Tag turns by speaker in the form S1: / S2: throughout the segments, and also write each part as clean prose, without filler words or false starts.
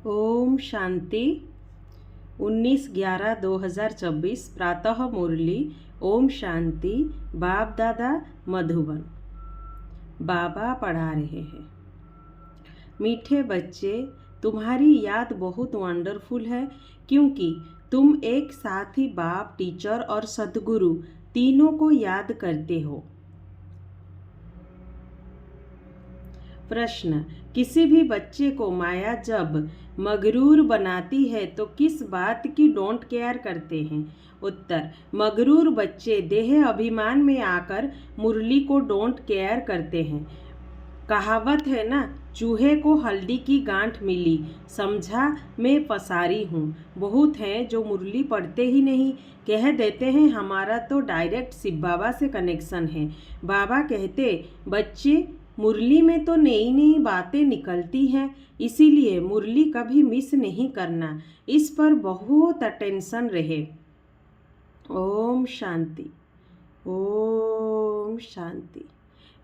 S1: ओम शांति। 19/11/2024 प्रातः मुरली। ओम शांति। बाप दादा मधुबन। बाबा पढ़ा रहे हैं। मीठे बच्चे, तुम्हारी याद बहुत वंडरफुल है क्योंकि तुम एक साथ ही बाप, टीचर और सद्गुरु तीनों को याद करते हो। प्रश्न, किसी भी बच्चे को माया जब मगरूर बनाती है तो किस बात की डोंट केयर करते हैं? उत्तर, मगरूर बच्चे देह अभिमान में आकर मुरली को डोंट केयर करते हैं। कहावत है ना, चूहे को हल्दी की गांठ मिली, समझा मैं पसारी हूँ। बहुत हैं जो मुरली पढ़ते ही नहीं, कह देते हैं हमारा तो डायरेक्ट शिव बाबा से कनेक्शन है। बाबा कहते, बच्चे मुरली में तो नई नई बातें निकलती हैं, इसीलिए मुरली कभी मिस नहीं करना। इस पर बहुत अटेंशन रहे। ओम शांति। ओम शांति।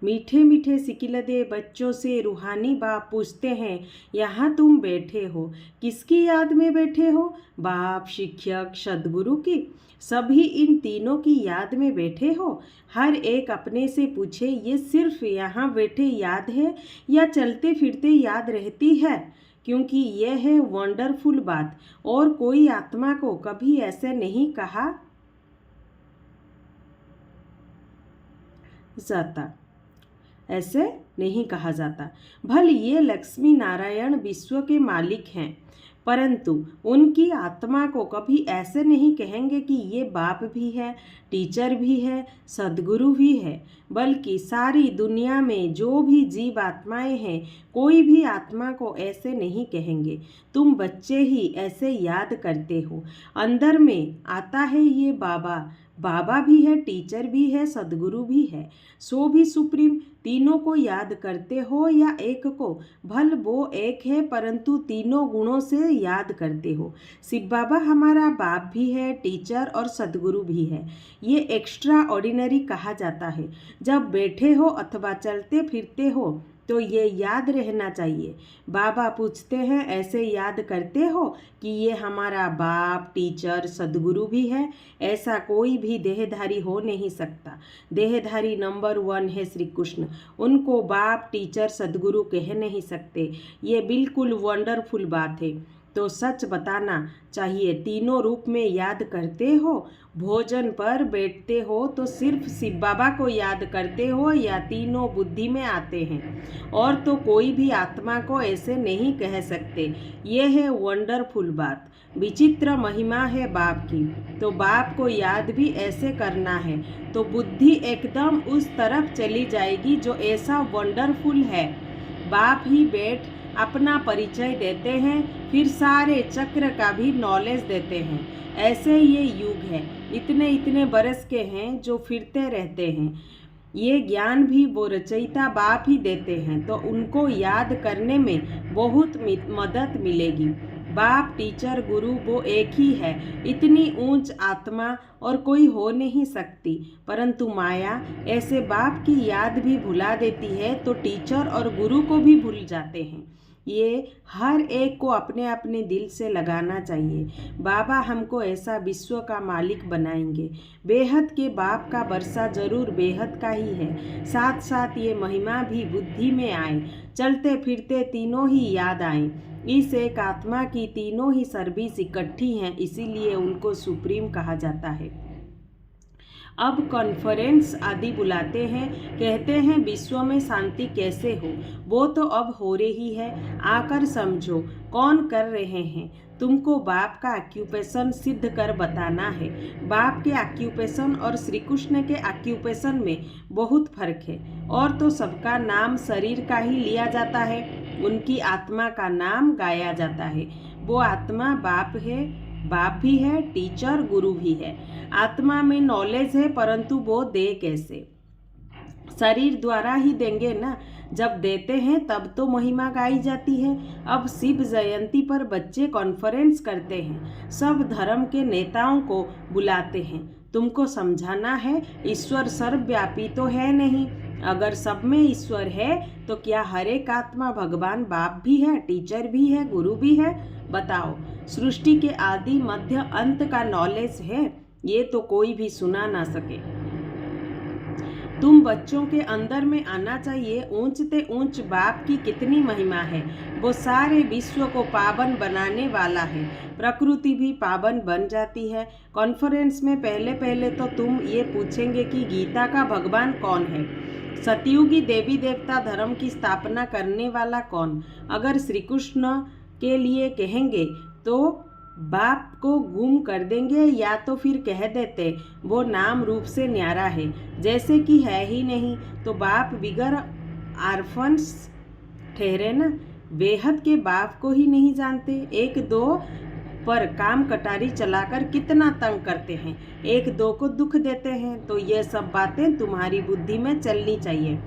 S1: मीठे मीठे सिकिलदे बच्चों से रूहानी बाप पूछते हैं, यहाँ तुम बैठे हो, किसकी याद में बैठे हो? बाप, शिक्षक, सद्गुरु की? सभी इन तीनों की याद में बैठे हो? हर एक अपने से पूछे, ये सिर्फ यहाँ बैठे याद है या चलते फिरते याद रहती है? क्योंकि यह है वंडरफुल बात। और कोई आत्मा को कभी ऐसे नहीं कहा जाता, ऐसे नहीं कहा जाता। भले ये लक्ष्मी नारायण विश्व के मालिक हैं, परंतु उनकी आत्मा को कभी ऐसे नहीं कहेंगे कि ये बाप भी है, टीचर भी है, सद्गुरु भी है। बल्कि सारी दुनिया में जो भी जीव आत्माएं हैं, कोई भी आत्मा को ऐसे नहीं कहेंगे। तुम बच्चे ही ऐसे याद करते हो। अंदर में आता है ये बाबा, बाबा भी है, टीचर भी है, सद्गुरु भी है, सो भी सुप्रीम। तीनों को याद करते हो या एक को? भल वो एक है, परंतु तीनों गुणों से याद करते हो। शिव बाबा हमारा बाप भी है, टीचर और सद्गुरु भी है। ये एक्स्ट्रा ऑर्डिनरी कहा जाता है। जब बैठे हो अथवा चलते फिरते हो तो ये याद रहना चाहिए। बाबा पूछते हैं, ऐसे याद करते हो कि ये हमारा बाप, टीचर, सद्गुरु भी है? ऐसा कोई भी देहधारी हो नहीं सकता। देहधारी नंबर 1 है श्री कृष्ण। उनको बाप, टीचर, सद्गुरु कह नहीं सकते। ये बिल्कुल वंडरफुल बात है। तो सच बताना चाहिए, तीनों रूप में याद करते हो? भोजन पर बैठते हो तो सिर्फ शिव बाबा को याद करते हो या तीनों बुद्धि में आते हैं? और तो कोई भी आत्मा को ऐसे नहीं कह सकते। ये है वंडरफुल बात। विचित्र महिमा है बाप की। तो बाप को याद भी ऐसे करना है तो बुद्धि एकदम उस तरफ चली जाएगी जो ऐसा वंडरफुल है। बाप ही बैठ अपना परिचय देते हैं, फिर सारे चक्र का भी नॉलेज देते हैं। ऐसे ये युग है, इतने इतने बरस के हैं जो फिरते रहते हैं। ये ज्ञान भी वो रचयिता बाप ही देते हैं, तो उनको याद करने में बहुत मदद मिलेगी। बाप, टीचर, गुरु वो एक ही है। इतनी ऊंच आत्मा और कोई हो नहीं सकती, परंतु माया ऐसे बाप की याद भी भुला देती है तो टीचर और गुरु को भी भूल जाते हैं। ये हर एक को अपने अपने दिल से लगाना चाहिए। बाबा हमको ऐसा विश्व का मालिक बनाएंगे। बेहद के बाप का वर्षा जरूर बेहद का ही है, साथ साथ ये महिमा भी बुद्धि में आए, चलते फिरते तीनों ही याद आए। इस एक आत्मा की तीनों ही सर्विस इकट्ठी हैं, इसीलिए उनको सुप्रीम कहा जाता है। अब कॉन्फ्रेंस आदि बुलाते हैं, कहते हैं विश्व में शांति कैसे हो। वो तो अब हो रही है, आकर समझो। कौन कर रहे हैं? तुमको बाप का ऑक्यूपेशन सिद्ध कर बताना है। बाप के ऑक्यूपेशन और श्री कृष्ण के ऑक्यूपेशन में बहुत फर्क है। और तो सबका नाम शरीर का ही लिया जाता है, उनकी आत्मा का नाम गाया जाता है। वो आत्मा बाप है, बाप भी है, टीचर, गुरु भी है। आत्मा में नॉलेज है, परंतु वो दे कैसे? शरीर द्वारा ही देंगे ना। जब देते हैं तब तो महिमा गाई जाती है। अब शिव जयंती पर बच्चे कॉन्फ्रेंस करते हैं, सब धर्म के नेताओं को बुलाते हैं। तुमको समझाना है, ईश्वर सर्वव्यापी तो है नहीं, अगर सब में ईश्वर है तो क्या हर एक आत्मा भगवान बाप भी है, टीचर भी है, गुरु भी है? बताओ। सृष्टि के आदि मध्य अंत का नॉलेज है, ये तो कोई भी सुना ना सके। तुम बच्चों के अंदर में आना चाहिए। ऊंचते ऊंच बाप की कितनी महिमा है। वो सारे विश्व को पावन बनाने वाला है। प्रकृति भी पावन बन जाती है। कॉन्फ्रेंस में पहले पहले तो तुम ये पूछेंगे कि गीता का भगवान कौन है, सतयुगी देवी देवता धर्म की स्थापना करने वाला कौन? अगर श्री कृष्ण के लिए कहेंगे तो बाप को गुम कर देंगे, या तो फिर कह देते वो नाम रूप से न्यारा है, जैसे कि है ही नहीं, तो बाप बिगर आर्फन्स ठहरे ना। बेहद के बाप को ही नहीं जानते। एक दो पर काम कटारी चलाकर कितना तंग करते हैं, एक दो को दुख देते हैं। तो ये सब बातें तुम्हारी बुद्धि में चलनी चाहिए।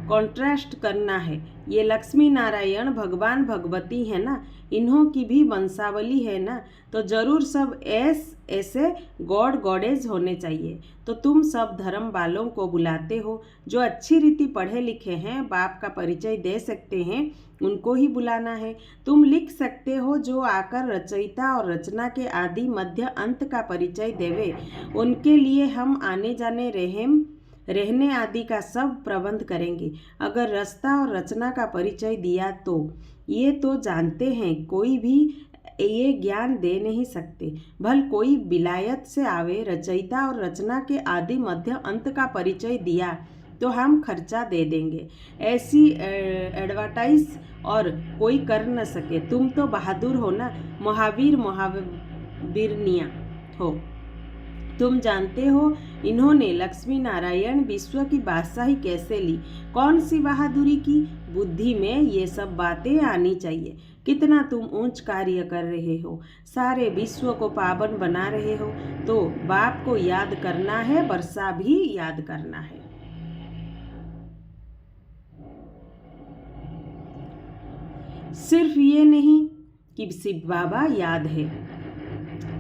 S1: कॉन्ट्रास्ट करना है। ये लक्ष्मी नारायण भगवान भगवती है ना, इन्हों की भी वंशावली है ना, तो जरूर सब ऐसे गॉड गॉडेज होने चाहिए। तो तुम सब धर्म वालों को बुलाते हो, जो अच्छी रीति पढ़े लिखे हैं, बाप का परिचय दे सकते हैं, उनको ही बुलाना है। तुम लिख सकते हो जो आकर रचयिता और रचना के आदि मध्य अंत का परिचय देवे। उनके लिए हम आने जाने रहने आदि का सब प्रबंध करेंगे। अगर रास्ता और रचना का परिचय दिया तो ये तो जानते हैं कोई भी ये ज्ञान दे नहीं सकते। भल कोई विलायत से आवे, रचयिता और रचना के आदि मध्य अंत का परिचय दिया तो हम खर्चा दे देंगे। ऐसी एडवर्टाइज और कोई कर न सके। तुम तो बहादुर हो ना, महावीरनिया हो। तुम जानते हो इन्होंने लक्ष्मी नारायण विश्व की बादशाही कैसे ली, कौन सी बहादुरी की? बुद्धि में ये सब बातें आनी चाहिए। कितना तुम ऊंच कार्य कर रहे हो, सारे विश्व को पावन बना रहे हो। तो बाप को याद करना है, वर्षा भी याद करना है। सिर्फ ये नहीं कि शिव बाबा याद है,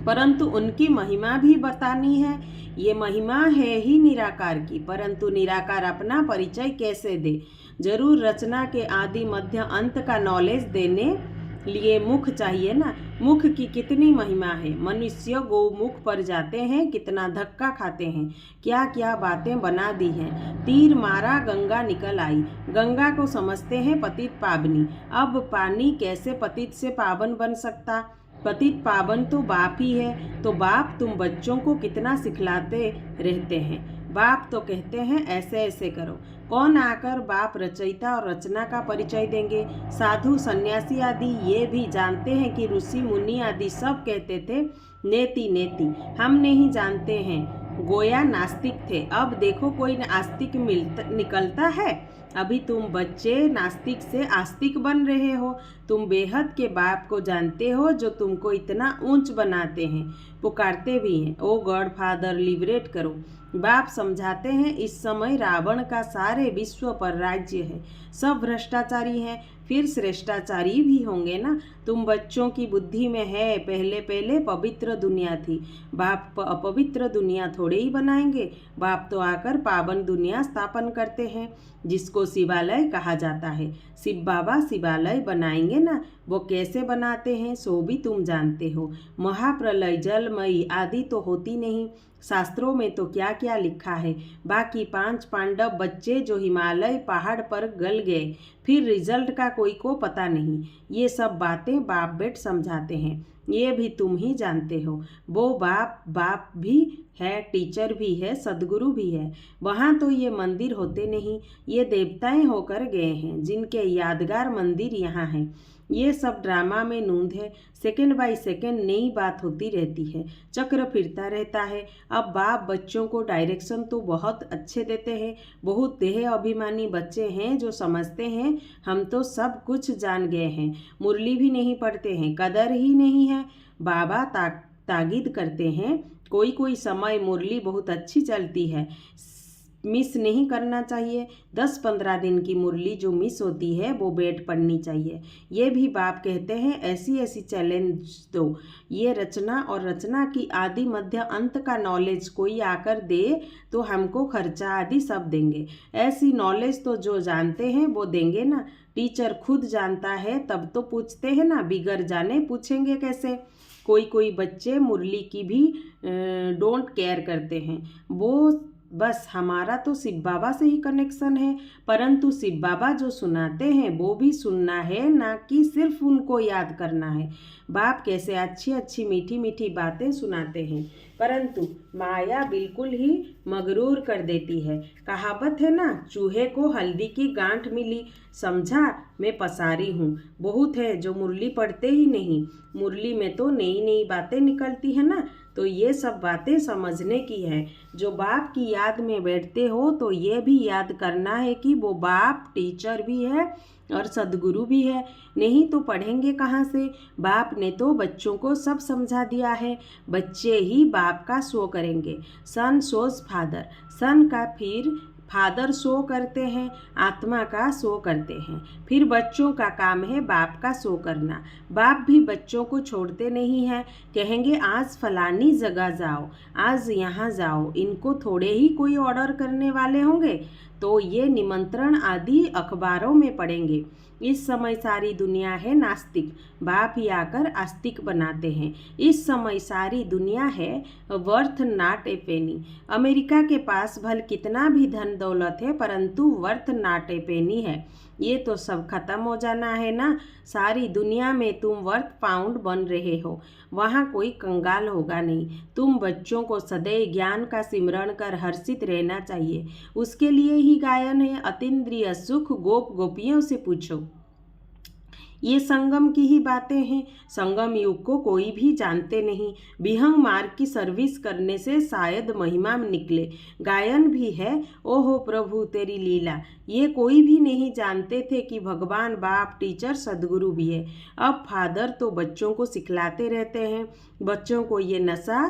S1: परंतु उनकी महिमा भी बतानी है। ये महिमा है ही निराकार की, परंतु निराकार अपना परिचय कैसे दे? जरूर रचना के आदि मध्य अंत का नॉलेज देने लिए मुख चाहिए ना। मुख की कितनी महिमा है। मनुष्य गोमुख पर जाते हैं, कितना धक्का खाते हैं, क्या क्या बातें बना दी हैं। तीर मारा, गंगा निकल आई। गंगा को समझते हैं पतित पावनी। अब पानी कैसे पतित से पावन बन सकता? पतित पावन तो बाप ही है। तो बाप तुम बच्चों को कितना सिखलाते रहते हैं। बाप तो कहते हैं ऐसे ऐसे करो। कौन आकर बाप रचयिता और रचना का परिचय देंगे? साधु सन्यासी आदि ये भी जानते हैं कि ऋषि मुनि आदि सब कहते थे नेति नेति, हम नहीं जानते हैं, गोया नास्तिक थे। अब देखो कोई आस्तिक निकलता है। अभी तुम बच्चे नास्तिक से आस्तिक बन रहे हो। तुम बेहद के बाप को जानते हो, जो तुमको इतना ऊंच बनाते हैं, पुकारते भी हैं, ओ गॉड फादर लिबरेट करो। बाप समझाते हैं इस समय रावण का सारे विश्व पर राज्य है, सब भ्रष्टाचारी हैं, फिर श्रेष्ठाचारी भी होंगे ना। तुम बच्चों की बुद्धि में है पहले पहले पवित्र दुनिया थी। बाप अपवित्र दुनिया थोड़े ही बनाएंगे। बाप तो आकर पावन दुनिया स्थापन करते हैं, जिसको शिवालय कहा जाता है। शिव बाबा शिवालय बनाएंगे ना, वो कैसे बनाते हैं सो भी तुम जानते हो। महाप्रलय, जलमयी आदि तो होती नहीं। शास्त्रों में तो क्या क्या लिखा है। बाकी 5 पांडव बच्चे जो हिमालय पहाड़ पर गल गए, फिर रिजल्ट का कोई को पता नहीं। ये सब बातें बाप बेट समझाते हैं, ये भी तुम ही जानते हो। वो बाप भी है, टीचर भी है, सदगुरु भी है। वहाँ तो ये मंदिर होते नहीं, ये देवताएं होकर गए हैं, जिनके यादगार मंदिर यहाँ हैं। ये सब ड्रामा में नूंद है। सेकंड बाय सेकंड नई बात होती रहती है, चक्र फिरता रहता है। अब बाप बच्चों को डायरेक्शन तो बहुत अच्छे देते हैं। बहुत देह अभिमानी बच्चे हैं जो समझते हैं हम तो सब कुछ जान गए हैं, मुरली भी नहीं पढ़ते हैं, कदर ही नहीं है। बाबा ताकीद करते हैं कोई कोई समय मुरली बहुत अच्छी चलती है, मिस नहीं करना चाहिए। 10-15 दिन की मुरली जो मिस होती है वो बेड पढ़नी चाहिए। ये भी बाप कहते हैं ऐसी ऐसी चैलेंज दो। ये रचना और रचना की आदि मध्य अंत का नॉलेज कोई आकर दे तो हमको खर्चा आदि सब देंगे। ऐसी नॉलेज तो जो जानते हैं वो देंगे ना। टीचर खुद जानता है तब तो पूछते हैं ना, बिगर जाने पूछेंगे कैसे। कोई कोई बच्चे मुरली की भी डोंट केयर करते हैं। वो बस हमारा तो शिव बाबा से ही कनेक्शन है, परंतु शिव बाबा जो सुनाते हैं वो भी सुनना है, ना कि सिर्फ उनको याद करना है। बाप कैसे अच्छी अच्छी मीठी मीठी बातें सुनाते हैं, परंतु माया बिल्कुल ही मगरूर कर देती है। कहावत है ना, चूहे को हल्दी की गांठ मिली, समझा मैं पसारी हूँ। बहुत है जो मुरली पढ़ते ही नहीं। मुरली में तो नई नई बातें निकलती है ना, तो ये सब बातें समझने की है। जो बाप की याद में बैठते हो तो ये भी याद करना है कि वो बाप टीचर भी है और सदगुरु भी है। नहीं तो पढ़ेंगे कहाँ से। बाप ने तो बच्चों को सब समझा दिया है। बच्चे ही बाप का शो करेंगे। सन शोज फादर, सन का फिर फादर शो करते हैं, आत्मा का शो करते हैं। फिर बच्चों का काम है बाप का शो करना। बाप भी बच्चों को छोड़ते नहीं हैं। कहेंगे आज फलानी जगह जाओ, आज यहाँ जाओ। इनको थोड़े ही कोई ऑर्डर करने वाले होंगे, तो ये निमंत्रण आदि अखबारों में पढ़ेंगे। इस समय सारी दुनिया है नास्तिक, बाप ही आकर आस्तिक बनाते हैं। इस समय सारी दुनिया है worth not a Penney. America के पास भल कितना भी धन दौलत है, परंतु वर्थ नॉट ए पेनी है। ये तो सब खत्म हो जाना है ना। सारी दुनिया में तुम वर्थ पाउंड बन रहे हो, वहाँ कोई कंगाल होगा नहीं। तुम बच्चों को सदैव ज्ञान का सिमरण कर हर्षित रहना चाहिए। उसके लिए ही गायन है, अतीन्द्रिय सुख गोप गोपियों से पूछो। ये संगम की ही बातें हैं। संगम युग को कोई भी जानते नहीं। विहंग मार्ग की सर्विस करने से शायद महिमा निकले। गायन भी है, ओहो प्रभु तेरी लीला। ये कोई भी नहीं जानते थे कि भगवान बाप टीचर सदगुरु भी है। अब फादर तो बच्चों को सिखलाते रहते हैं। बच्चों को ये नशा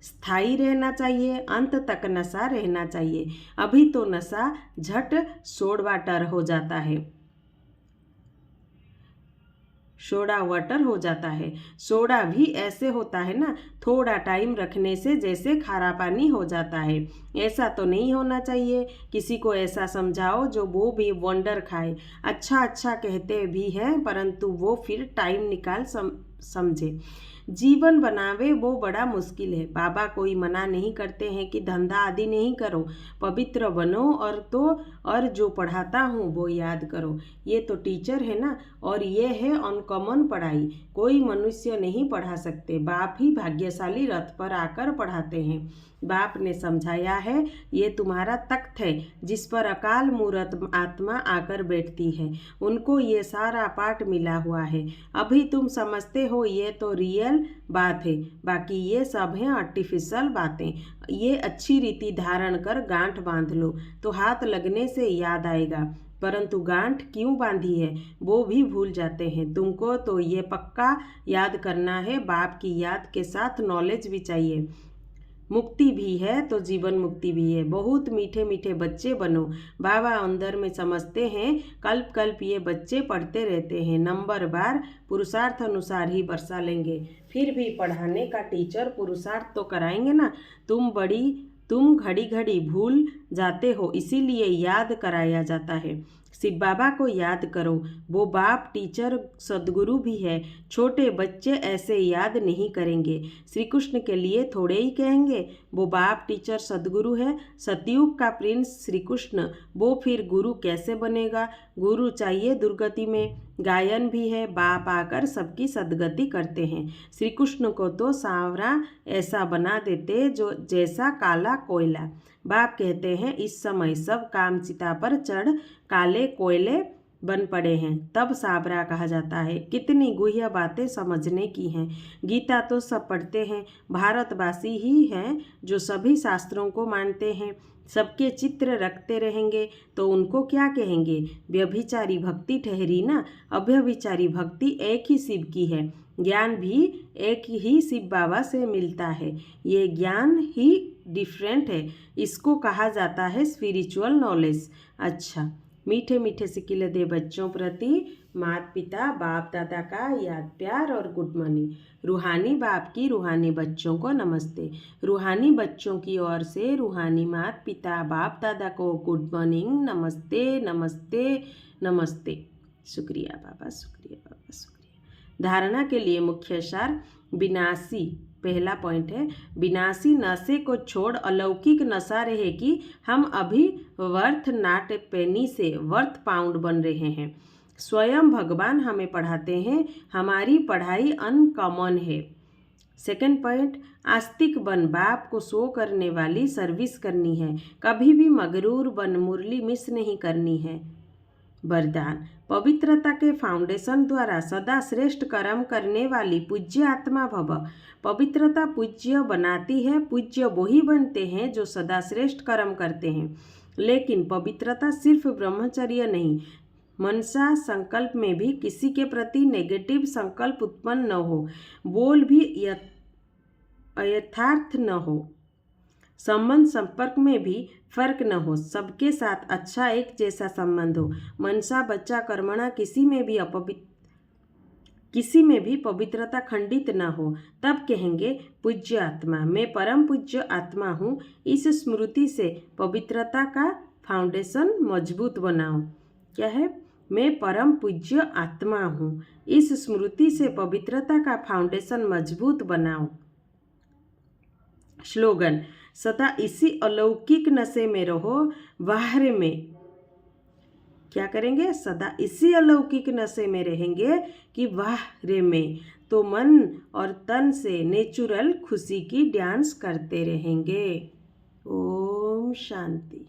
S1: स्थायी रहना चाहिए, अंत तक नशा रहना चाहिए। अभी तो नशा झट सोडा हो जाता है, सोडा वाटर हो जाता है। सोडा भी ऐसे होता है ना, थोड़ा टाइम रखने से जैसे खारा पानी हो जाता है। ऐसा तो नहीं होना चाहिए। किसी को ऐसा समझाओ जो वो भी वंडर खाए। अच्छा अच्छा कहते भी हैं, परंतु वो फिर टाइम निकाल समझे। जीवन बनावे वो बड़ा मुश्किल है। बाबा कोई मना नहीं करते हैं कि धंधा आदि नहीं करो, पवित्र बनो और जो पढ़ाता हूँ वो याद करो। ये तो टीचर है ना, और ये है अनकॉमन पढ़ाई। कोई मनुष्य नहीं पढ़ा सकते, बाप ही भाग्यशाली रथ पर आकर पढ़ाते हैं। बाप ने समझाया है, ये तुम्हारा तख्त है जिस पर अकाल मूरत आत्मा आकर बैठती है। उनको ये सारा पाठ मिला हुआ है। अभी तुम समझते हो ये तो रियल बात है, बाकी ये सब हैं आर्टिफिशियल बातें। ये अच्छी रीति धारण कर गांठ बांध लो तो हाथ लगने से याद आएगा, परंतु गांठ क्यों बांधी है वो भी भूल जाते हैं। तुमको तो ये पक्का याद करना है, बाप की याद के साथ नॉलेज भी चाहिए। मुक्ति भी है तो जीवन मुक्ति भी है। बहुत मीठे मीठे बच्चे बनो। बाबा अंदर में समझते हैं कल्प कल्प ये बच्चे पढ़ते रहते हैं, नंबर बार पुरुषार्थ अनुसार ही बरसा लेंगे। फिर भी पढ़ाने का टीचर पुरुषार्थ तो कराएंगे ना। तुम घड़ी घड़ी भूल जाते हो, इसीलिए याद कराया जाता है। शिव बाबा को याद करो, वो बाप टीचर सदगुरु भी है। छोटे बच्चे ऐसे याद नहीं करेंगे। श्री कृष्ण के लिए थोड़े ही कहेंगे वो बाप टीचर सदगुरु है। सतयुग का प्रिंस श्री कृष्ण, वो फिर गुरु कैसे बनेगा। गुरु चाहिए दुर्गति में। गायन भी है, बाप आकर सबकी सदगति करते हैं। श्री कृष्ण को तो सांवरा ऐसा बना देते जो जैसा काला कोयला। बाप कहते हैं इस समय सब काम चिता पर चढ़ काले कोयले बन पड़े हैं तब साबरा कहा जाता है। कितनी गुह्य बातें समझने की हैं। गीता तो सब पढ़ते हैं, भारतवासी ही हैं जो सभी शास्त्रों को मानते हैं, सबके चित्र रखते रहेंगे तो उनको क्या कहेंगे? व्यभिचारी भक्ति ठहरी ना। अव्यभिचारी भक्ति एक ही शिव की है। ज्ञान भी एक ही शिव बाबा से मिलता है। ये ज्ञान ही डिफरेंट है, इसको कहा जाता है स्पिरिचुअल नॉलेज। अच्छा, मीठे मीठे सिक्के दे बच्चों प्रति माता पिता बाप दादा का याद प्यार और गुड मॉर्निंग। रूहानी बाप की रूहानी बच्चों को नमस्ते। रूहानी बच्चों की ओर से रूहानी माता पिता बाप दादा को गुड मॉर्निंग, नमस्ते नमस्ते नमस्ते। शुक्रिया बाबा, शुक्रिया बाबा, शुक्रिया। धारणा के लिए मुख्य सार विनाशी, पहला पॉइंट है विनाशी नशे को छोड़ अलौकिक नशा रहे कि हम अभी वर्थ नॉट पेनी से वर्थ पाउंड बन रहे हैं। स्वयं भगवान हमें पढ़ाते हैं, हमारी पढ़ाई अनकॉमन है। सेकंड पॉइंट, आस्तिक बन, बाप को शो करने वाली सर्विस करनी है, कभी भी मगरूर बन मुरली मिस नहीं करनी है। वरदान, पवित्रता के फाउंडेशन द्वारा सदा श्रेष्ठ कर्म करने वाली पूज्य आत्मा भव। पवित्रता पूज्य बनाती है, पूज्य वही बनते हैं जो सदा श्रेष्ठ कर्म करते हैं। लेकिन पवित्रता सिर्फ ब्रह्मचर्य नहीं, मनसा संकल्प में भी किसी के प्रति नेगेटिव संकल्प उत्पन्न न हो, बोल भी यथार्थ न हो, संबंध संपर्क में भी फर्क न हो, सबके साथ अच्छा एक जैसा संबंध हो, मनसा बच्चा कर्मणा किसी में भी पवित्रता खंडित न हो, तब कहेंगे पूज्य आत्मा, मैं परम पूज्य आत्मा हूँ। इस स्मृति से पवित्रता का फाउंडेशन मजबूत बनाओ। क्या है? मैं परम पूज्य आत्मा हूँ। इस स्मृति से पवित्रता का फाउंडेशन मजबूत बनाओ। स्लोगन, सदा इसी अलौकिक नशे में रहो, बाहर में क्या करेंगे? सदा इसी अलौकिक नशे में रहेंगे कि बाहर में तो मन और तन से नेचुरल खुशी की डांस करते रहेंगे। ओम शांति।